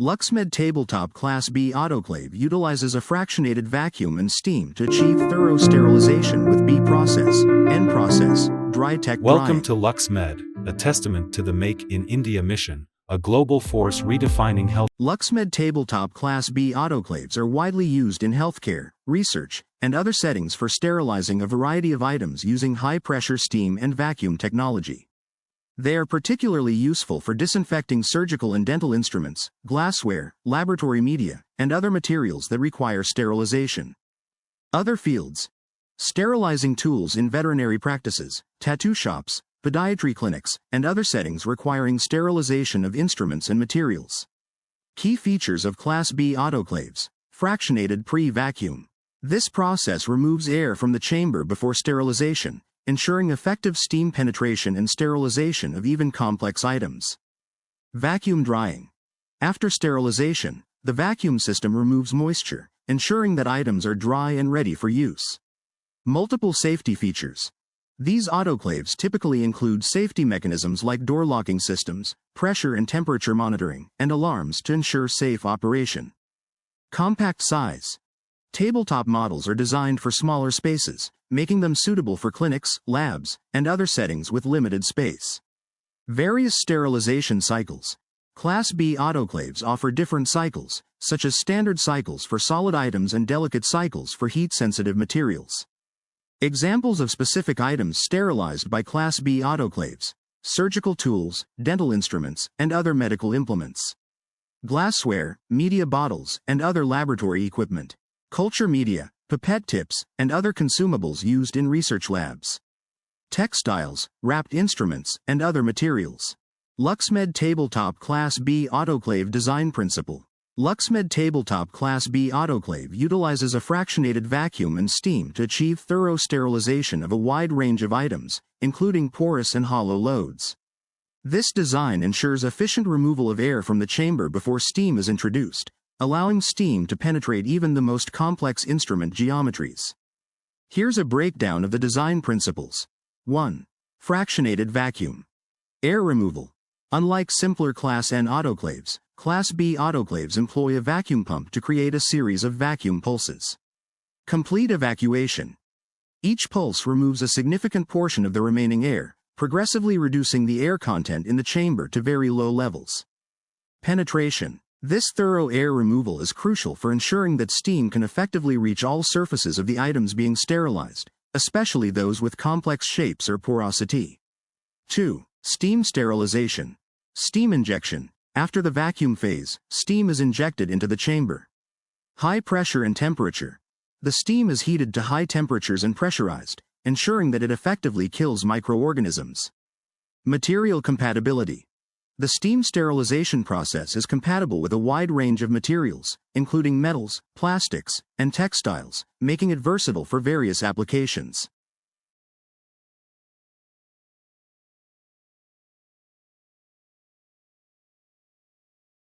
LuxMed Tabletop Class B autoclave utilizes a fractionated vacuum and steam to achieve thorough sterilization with B process, N process, Dri-Tec. Welcome to LuxMed, a testament to the Make in India mission, a global force redefining health. LuxMed Tabletop Class B autoclaves are widely used in healthcare, research, and other settings for sterilizing a variety of items using high-pressure steam and vacuum technology. They are particularly useful for disinfecting surgical and dental instruments, glassware, laboratory media, and other materials that require sterilization. Other fields: sterilizing tools in veterinary practices, tattoo shops, podiatry clinics, and other settings requiring sterilization of instruments and materials. Key features of Class B autoclaves: fractionated pre-vacuum. This process removes air from the chamber before sterilization, ensuring effective steam penetration and sterilization of even complex items. Vacuum drying. After sterilization, the vacuum system removes moisture, ensuring that items are dry and ready for use. Multiple safety features. These autoclaves typically include safety mechanisms like door locking systems, pressure and temperature monitoring, and alarms to ensure safe operation. Compact size. Tabletop models are designed for smaller spaces, making them suitable for clinics, labs, and other settings with limited space. Various sterilization cycles. Class B autoclaves offer different cycles, such as standard cycles for solid items and delicate cycles for heat-sensitive materials. Examples of specific items sterilized by Class B autoclaves: surgical tools, dental instruments, and other medical implements. Glassware, media bottles, and other laboratory equipment. Culture media, pipette tips, and other consumables used in research labs. Textiles, wrapped instruments, and other materials. LuxMed Tabletop Class B Autoclave Design Principle. LuxMed Tabletop Class B Autoclave utilizes a fractionated vacuum and steam to achieve thorough sterilization of a wide range of items, including porous and hollow loads. This design ensures efficient removal of air from the chamber before steam is introduced, allowing steam to penetrate even the most complex instrument geometries. Here's a breakdown of the design principles. 1. Fractionated vacuum. Air removal. Unlike simpler Class N autoclaves, Class B autoclaves employ a vacuum pump to create a series of vacuum pulses. Complete evacuation. Each pulse removes a significant portion of the remaining air, progressively reducing the air content in the chamber to very low levels. Penetration. This thorough air removal is crucial for ensuring that steam can effectively reach all surfaces of the items being sterilized, especially those with complex shapes or porosity. 2. Steam sterilization. Steam injection. After the vacuum phase, steam is injected into the chamber. High pressure and temperature. The steam is heated to high temperatures and pressurized, ensuring that it effectively kills microorganisms. Material compatibility. The steam sterilization process is compatible with a wide range of materials, including metals, plastics, and textiles, making it versatile for various applications.